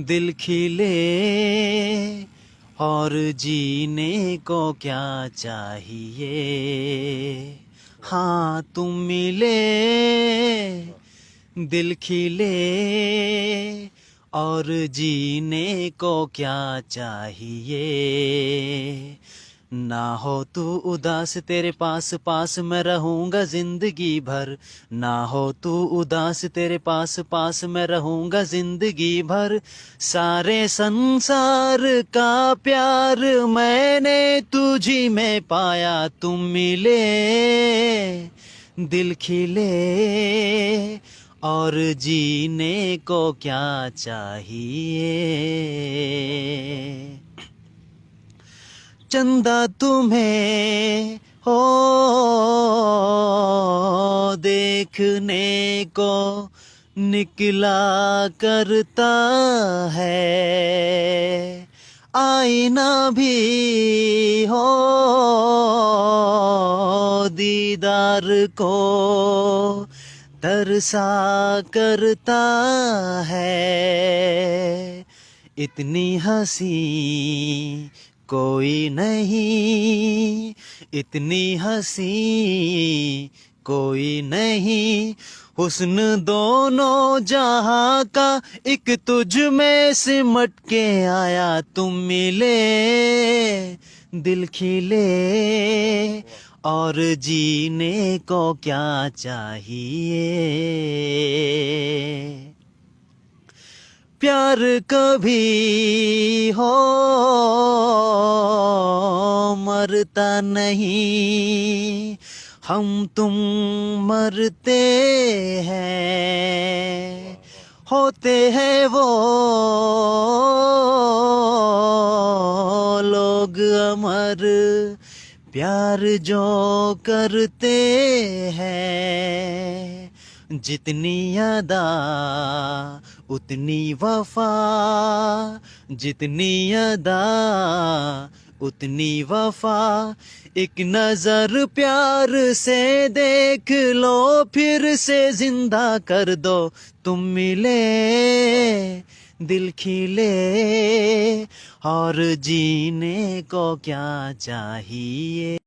दिल खिले और जीने को क्या चाहिए। हाँ तुम मिले, दिल खिले और जीने को क्या चाहिए। ना हो तू उदास, तेरे पास पास मैं रहूंगा जिंदगी भर। ना हो तू उदास, तेरे पास पास मैं रहूंगा जिंदगी भर। सारे संसार का प्यार मैंने तुझी में पाया। तुम मिले, दिल खिले और जीने को क्या चाहिए। चंदा तुम्हें हो देखने को निकला करता है। आईना भी हो दीदार को तरसा करता है। इतनी हंसी कोई नहीं, इतनी हंसी कोई नहीं। हुस्न दोनों जहां का एक तुझ में सिमट के आया। तुम मिले, दिल खिले और जीने को क्या चाहिए। प्यार कभी हो मरता नहीं, हम तुम मरते हैं। होते हैं वो लोग अमर, प्यार जो करते हैं। जितनी अदा उतनी वफा, जितनी अदा उतनी वफा। एक नजर प्यार से देख लो, फिर से जिंदा कर दो। तुम मिले, दिल खिले और जीने को क्या चाहिए।